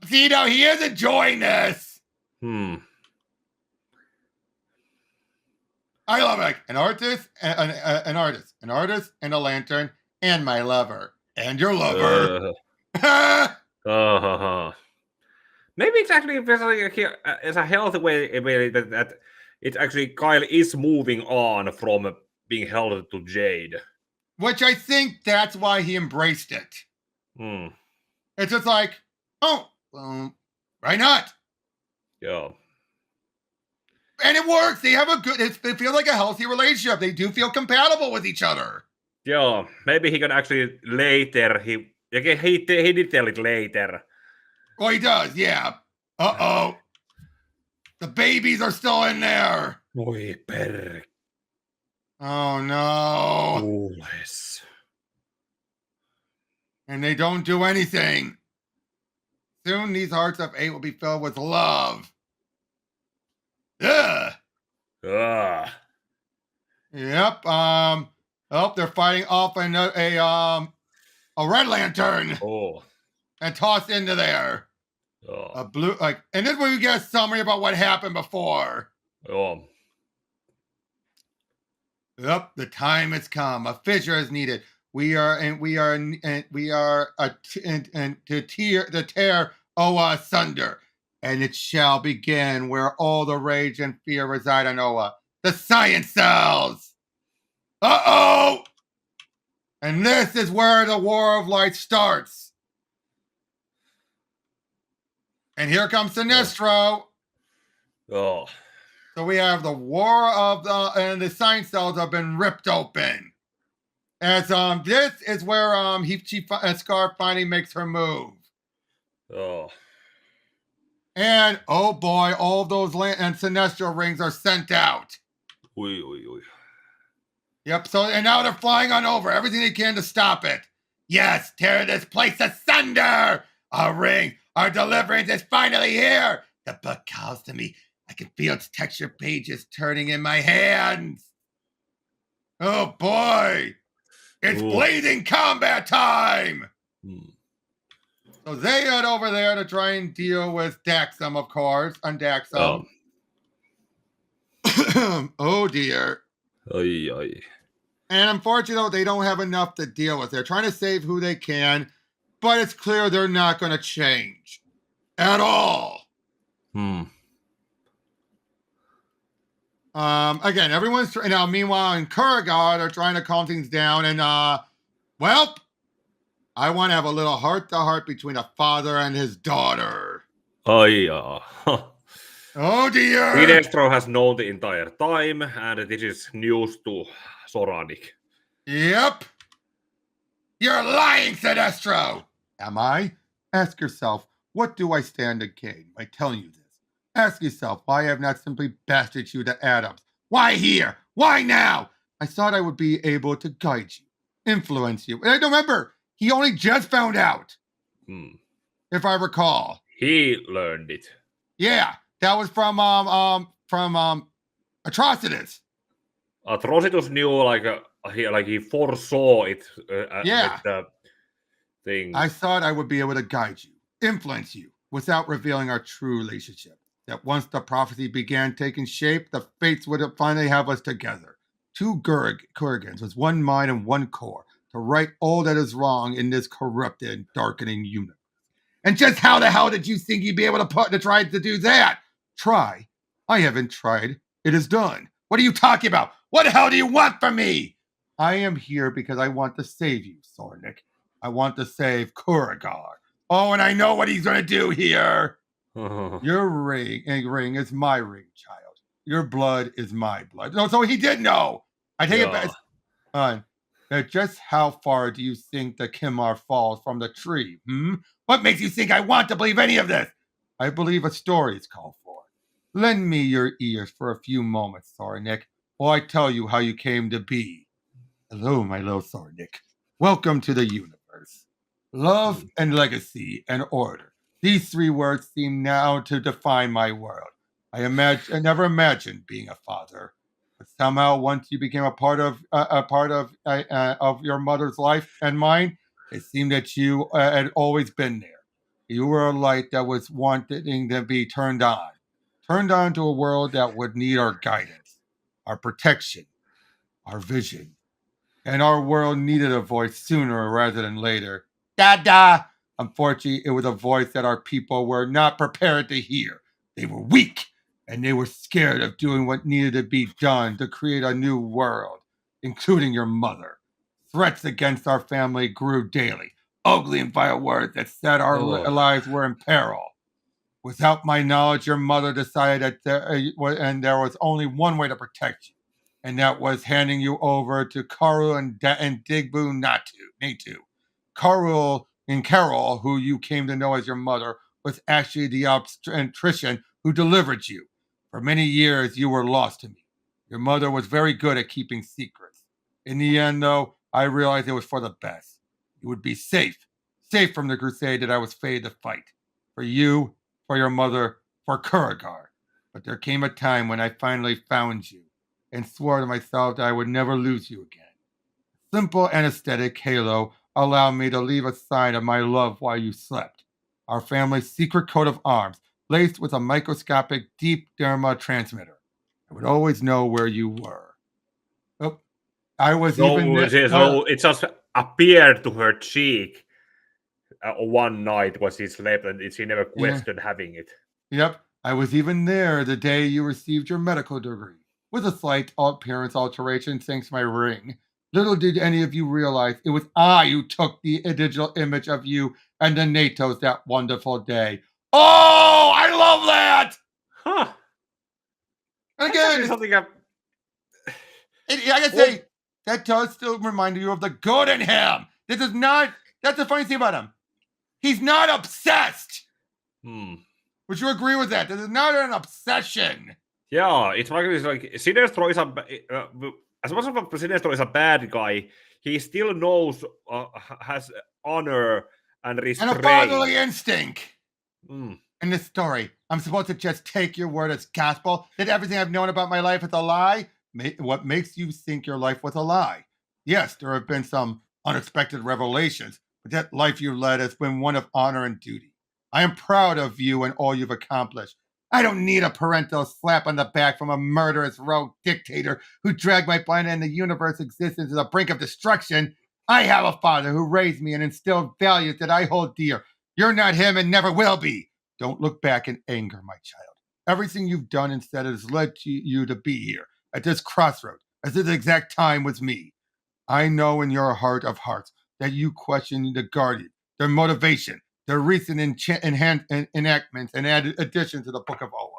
See, now he is enjoying this. I love it. An artist, an artist, and a lantern, and my lover, and your lover. Maybe it's actually it's a healthy way that it actually Kyle is moving on from being held to Jade. Which I think that's why he embraced it. It's just like, oh, why not? Yeah. And it works. They have it feels like a healthy relationship. They do feel compatible with each other. Yeah, maybe he can actually later. He did tell it later. Well, he does, yeah. Uh-oh. The babies are still in there. Oi, perk. Oh, no. Kuules. And they don't do anything. Soon these hearts of 8 will be filled with love. Ugh. Yep. They're fighting off a red lantern. Oh. And tossed into there. Oh. A blue, and this is where we get a summary about what happened before. Oh. Yep, the time has come. A fissure is needed. To tear Oa asunder, and it shall begin where all the rage and fear reside on Oa. The science cells. Uh-oh! And this is where the War of Light starts. And here comes Sinestro. Oh. So we have the War of and the science cells have been ripped open. As this is where Scar finally makes her move. Oh. And oh boy, all those and Sinestro rings are sent out. Oi, oi, oi. Yep, so and now they're flying on over, everything they can to stop it. Yes, tear this place asunder! Our ring, our deliverance is finally here! The book calls to me. I can feel its texture pages turning in my hands. Oh boy! It's blazing combat time! So they head over there to try and deal with Daxam, of course, on Daxam. Oh dear. Oy, oy. And unfortunately, they don't have enough to deal with. They're trying to save who they can, but it's clear they're not going to change at all. Again, everyone's now. Meanwhile, in Kuragard, they're trying to calm things down, and well, I want to have a little heart-to-heart between a father and his daughter. Oh yeah. Oh dear! Sinestro has known the entire time, and this is news to Soranic. Yep. You're lying, Sinestro! Am I? Ask yourself, what do I stand to gain by telling you this? Ask yourself why I have not simply bastarded you to atoms. Why here? Why now? I thought I would be able to guide you, influence you. And remember, he only just found out. If I recall. He learned it. Yeah. That was from Atrocitus. Atrocitus knew he foresaw it. Yeah. With the thing. I thought I would be able to guide you, influence you, without revealing our true relationship. That once the prophecy began taking shape, the fates would finally have us together. Two Kurgans with one mind and one core. to right all that is wrong in this corrupted and darkening universe. And just how the hell did you think you'd be able to try to do that? Try? I haven't tried. It is done. What are you talking about? What the hell do you want from me? I am here because I want to save you, Sornik. I want to save Kuragar. Oh, and I know what he's going to do here. Your ring is my ring, child. Your blood is my blood. No, so he did know. I take it back. Just how far do you think the Kimar falls from the tree? What makes you think I want to believe any of this? I believe a story is called for. Lend me your ears for a few moments, Sornik, while I tell you how you came to be. Hello, my little Sornik. Welcome to the universe. Love and legacy and order. These three words seem now to define my world. I never imagined being a father, but somehow once you became a part of your mother's life and mine, it seemed that you had always been there. You were a light that was wanting to be turned on to a world that would need our guidance, our protection, our vision. And our world needed a voice sooner rather than later. Da-da! Unfortunately, it was a voice that our people were not prepared to hear. They were weak, and they were scared of doing what needed to be done to create a new world, including your mother. Threats against our family grew daily, ugly and vile words that said our lives were in peril. Without my knowledge, your mother decided that there was only one way to protect you, and that was handing you over to Karu and Digbu Natu. Carol, who you came to know as your mother, was actually the obstetrician who delivered you. For many years, you were lost to me. Your mother was very good at keeping secrets. In the end, though, I realized it was for the best. You would be safe from the crusade that I was fated to fight. For you, for your mother, for Kuragar. But there came a time when I finally found you and swore to myself that I would never lose you again. Simple anesthetic halo allowed me to leave a sign of my love while you slept. Our family's secret coat of arms, laced with a microscopic deep derma transmitter. I would always know where you were. Oh, I was so it just appeared to her cheek one night when she slept, and she never questioned having it. Yep, I was even there the day you received your medical degree, with a slight appearance alteration thanks to my ring. Little did any of you realize it was I who took the digital image of you and the NATOs that wonderful day. Oh, I love that! Huh. And again, something I gotta say, that does still remind you of the good in him. This is not, that's the funny thing about him. He's not obsessed. Would you agree with that? This is not an obsession. Yeah, it's like Sinestro is as much as Sinestro is a bad guy, he still knows, has honor and restraint. And a fatherly instinct. In this story, I'm supposed to just take your word as gospel that everything I've known about my life is a lie? What makes you think your life was a lie? Yes, there have been some unexpected revelations, but that life you led has been one of honor and duty. I am proud of you and all you've accomplished. I don't need a parental slap on the back from a murderous rogue dictator who dragged my planet and the universe existence to the brink of destruction. I have a father who raised me and instilled values that I hold dear. You're not him and never will be. Don't look back in anger, my child. Everything you've done instead has led you to be here, at this crossroad, at this exact time with me. I know in your heart of hearts that you question the Guardian, their motivation, their recent enactments and added additions to the Book of Oa.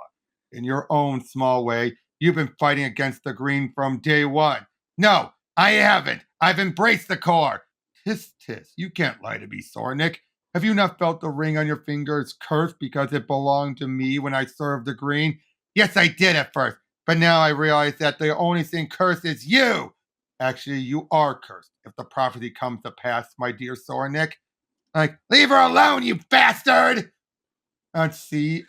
In your own small way, you've been fighting against the Green from day one. No, I haven't. I've embraced the Corps. Tis, you can't lie to me, Sornik. Have you not felt the ring on your finger is cursed because it belonged to me when I served the Green? Yes, I did at first, but now I realize that the only thing cursed is you. Actually, you are cursed if the prophecy comes to pass, my dear Sornik. Like, leave her alone, you bastard! And see,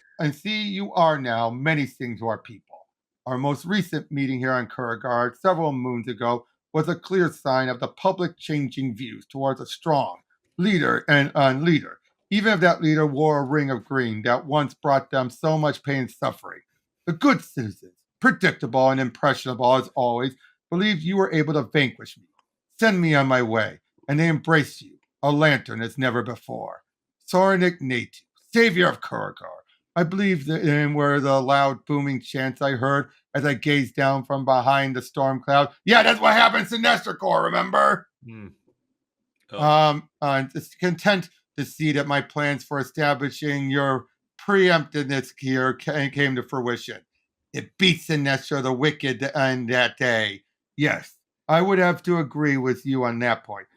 you are now many things to our people. Our most recent meeting here on Kuragar several moons ago was a clear sign of the public changing views towards a strong leader and leader. Even if that leader wore a ring of green that once brought them so much pain and suffering. The good citizens, predictable and impressionable as always, believed you were able to vanquish me. Send me on my way. and they embrace you, a lantern as never before. Soranik Natu, savior of Kurgar. I believe in were the loud booming chants I heard as I gazed down from behind the storm cloud. Yeah, that's what happened to Sinestro Corps, remember? Just content to see that my plans for establishing your preemptiveness here came to fruition. It beats Sinestro the Wicked on that day. Yes, I would have to agree with you on that point.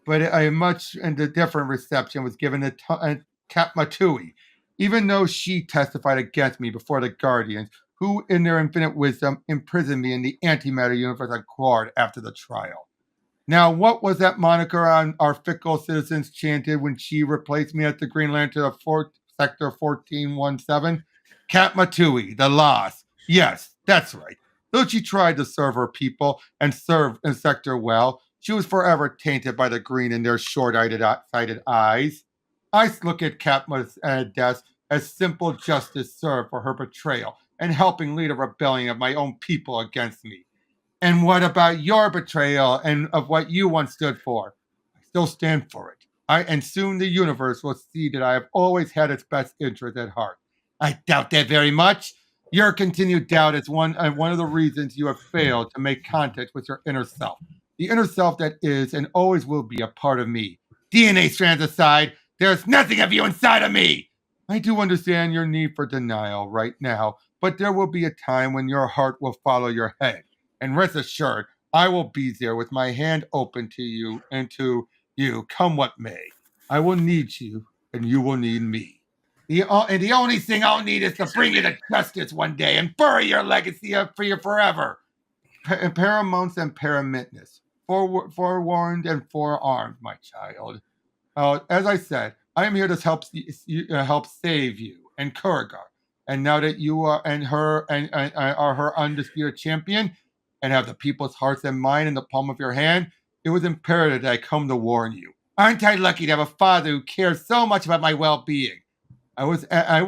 But a much and a different reception was given to Katmatui, even though she testified against me before the Guardians, who, in their infinite wisdom, imprisoned me in the antimatter universe on Quard after the trial. Now, what was that moniker on our fickle citizens chanted when she replaced me at the Green Lantern of Sector 1417? Katmatui, the lost. Yes, that's right. Though she tried to serve her people and serve in Sector well, she was forever tainted by the green in their short-sighted eyes. I look at Katma's death as simple justice served for her betrayal and helping lead a rebellion of my own people against me. And what about your betrayal and of what you once stood for? I still stand for it. And soon the universe will see that I have always had its best interest at heart. I doubt that very much. Your continued doubt is one of the reasons you have failed to make contact with your inner self. The inner self that is and always will be a part of me. DNA strands aside, there's nothing of you inside of me. I do understand your need for denial right now, but there will be a time when your heart will follow your head. And rest assured, I will be there with my hand open to you and to you, come what may. I will need you, and you will need me. The only thing I'll need is to bring you to justice one day and bury your legacy for you forever. Paramounts and paramintness, forewarned and forearmed, my child. As I said, I am here to help save you and Kurgar. And now that you are are her undisputed champion, and have the people's hearts and mind in the palm of your hand, it was imperative that I come to warn you. Aren't I lucky to have a father who cares so much about my well-being? And as I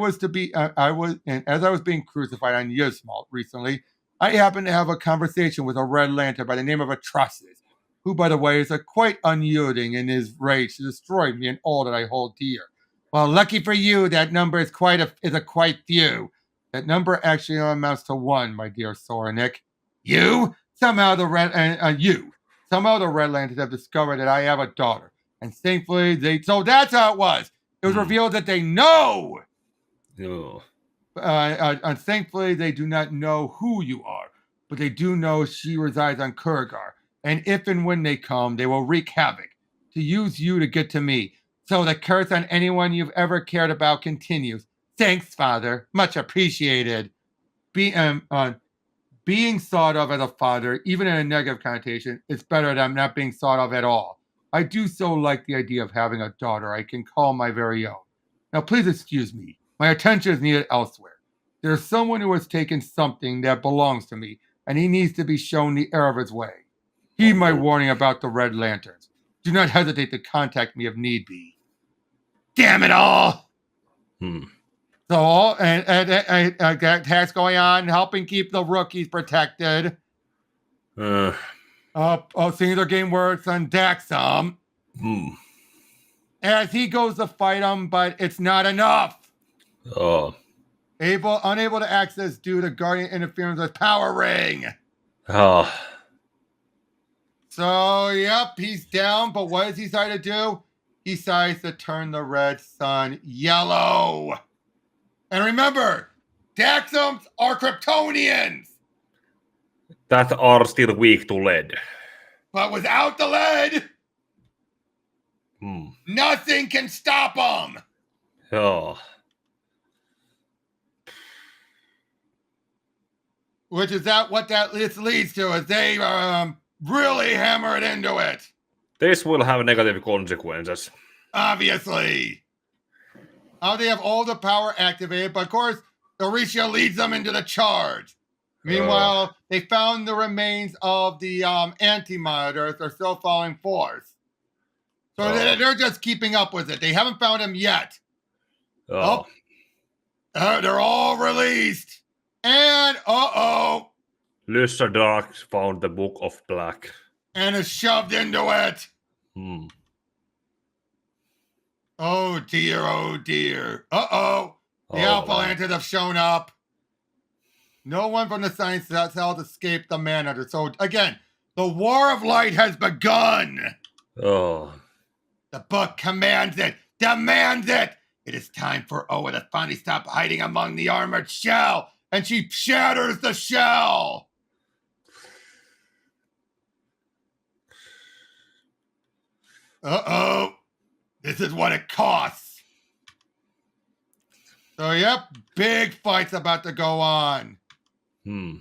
was being crucified on Yusmal recently, I happened to have a conversation with a Red Lantern by the name of Atrocitus, who, by the way, is quite unyielding in his rage to destroy me and all that I hold dear. Well, lucky for you, that number is quite few. That number actually amounts to 1, my dear Soranik. Somehow the Red Lanterns have discovered that I have a daughter, and thankfully so that's how it was. It was revealed that they know. And thankfully they do not know who you are, but they do know she resides on Kurgar, and if and when they come, they will wreak havoc to use you to get to me. So the curse on anyone you've ever cared about continues. Thanks, Father. Much appreciated. Being thought of as a father, even in a negative connotation, is better than not being thought of at all. I do so like the idea of having a daughter I can call my very own. Now, please excuse me. My attention is needed elsewhere. There's someone who has taken something that belongs to me, and he needs to be shown the error of his way. Heed my warning about the Red Lanterns. Do not hesitate to contact me if need be. Damn it all! So, and task going on, helping keep the rookies protected. Seeing their game works on Daxam. As he goes to fight him, but it's not enough. Unable to access due to Guardian interference with Power Ring. So, yep, he's down, but what does he decide to do? He decides to turn the red sun yellow. And remember, Daxams are Kryptonians. That are still weak to lead. But without the lead, nothing can stop them. Which is what that leads to, is they really hammer it into it. This will have negative consequences. Obviously. They have all the power activated, but of course, Orisha leads them into the charge. Meanwhile, they found the remains of the anti-monitors. They're still following force. So they're just keeping up with it. They haven't found him yet. They're all released. And, Lyssa Dark found the Book of Black. And is shoved into it. Hmm. Oh dear, oh dear. Uh-oh. The Alpha Lanterns have shown up. No one from the science cells escaped the Manhunter. So again, the War of Light has begun. Oh. The book commands it, demands it. It is time for Oa to finally stop hiding among the armored shell. And she shatters the shell. Uh-oh. This is what it costs. So, yep, big fight's about to go on. So,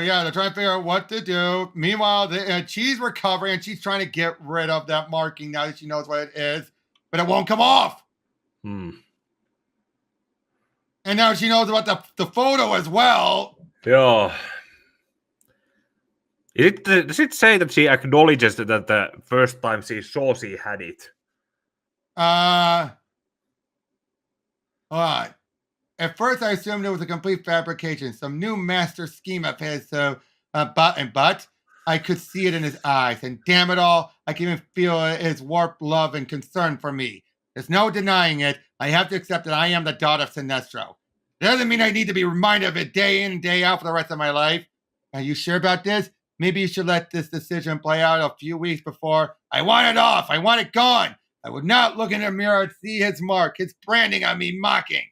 yeah, they're trying to figure out what to do. Meanwhile, she's recovering, and she's trying to get rid of that marking now that she knows what it is. But it won't come off. And now she knows about the photo as well. Yeah. Does it say that she acknowledges that the first time she saw she had it? All right. At first, I assumed it was a complete fabrication, some new master scheme of his. But I could see it in his eyes, and damn it all, I can even feel his warped love and concern for me. There's no denying it. I have to accept that I am the daughter of Sinestro. It doesn't mean I need to be reminded of it day in and day out for the rest of my life. Are you sure about this? Maybe you should let this decision play out a few weeks before. I want it off. I want it gone. I would not look in the mirror and see his mark, his branding on me mocking.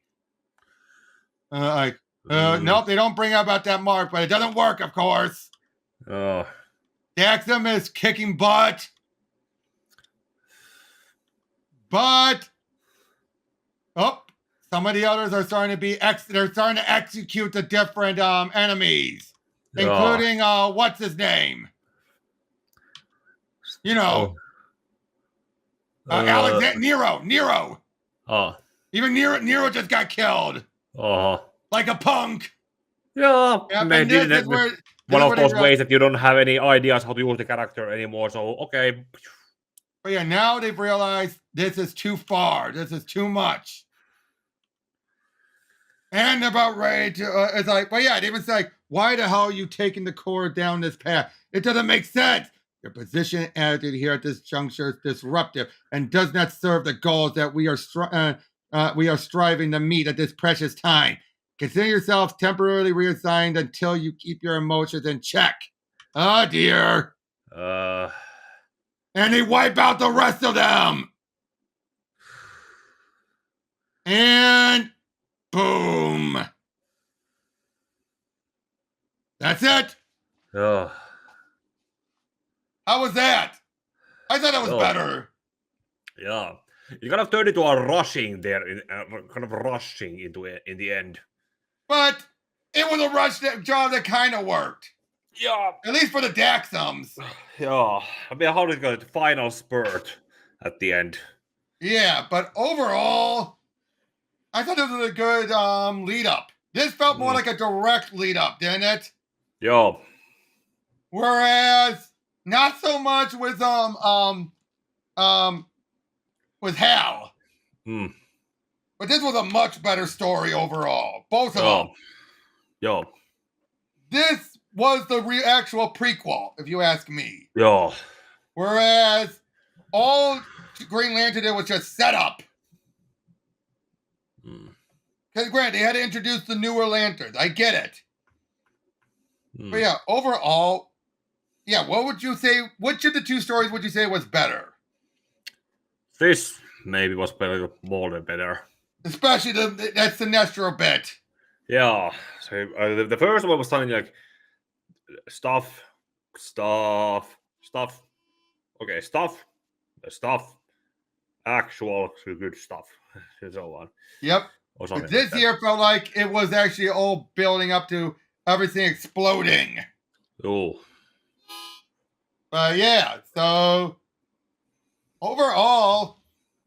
Nope, they don't bring up about that mark, but it doesn't work, of course. Daxam is kicking butt. But, some of the others are starting to they're starting to execute the different enemies, including, what's his name? You know, Nero. Even Nero just got killed. Like a punk. Yeah, they did it one of those ways that you don't have any ideas how to use the character anymore, so okay. But yeah, now they've realized this is too far. This is too much. And they're about ready to, it's like, but yeah, they even say, why the hell are you taking the Corps down this path? It doesn't make sense. Your position and attitude here at this juncture is disruptive and does not serve the goals that we are striving to meet at this precious time. Consider yourself temporarily reassigned until you keep your emotions in check. Oh dear. And they wipe out the rest of them. And boom. That's it. How was that? I thought it was better. Yeah. You kind of turned into a rushing there, kind of rushing into it in the end. But it was a rush job that kind of worked. Yeah. At least for the Daxams. Yeah. I mean, how did it go? The final spurt at the end. Yeah, but overall, I thought this was a good lead up. This felt more like a direct lead up, didn't it? Yeah. Whereas, not so much with Hal. But this was a much better story overall. Both of them. Yeah. This was the actual prequel, if you ask me. Yeah. Whereas all Green Lantern did was just set up. Because granted, they had to introduce the newer lanterns. I get it. But yeah, overall, yeah, what would you say? Which of the two stories would you say was better? This maybe was more than better. Especially that Sinestro bit. Yeah. So the first one was something like stuff. Okay, stuff, actual good stuff, and so on. Yep. But this year felt like it was actually all building up to everything exploding. Oh. But yeah, so overall,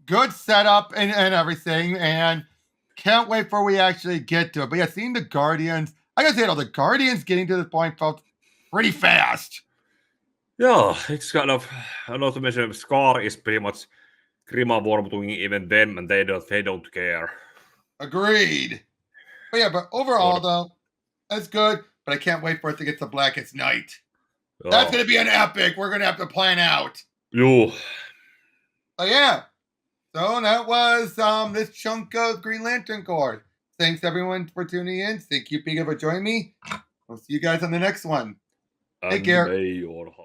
good setup and everything, and can't wait for we actually get to it. But yeah, seeing the Guardians, I gotta say, the Guardians getting to this point felt pretty fast. Yeah, it's kind of, not to mention, Scar is pretty much Grima doing even them, and they don't care. Agreed. But yeah, but overall though, that's good. But I can't wait for it to get to Blackest Night. That's gonna be an epic. We're gonna have to plan out. Joo. Oh yeah. So that was this chunk of Green Lantern Corps. Thanks everyone for tuning in. Thank you, Pika, for joining me. I'll see you guys on the next one. Take care. May your heart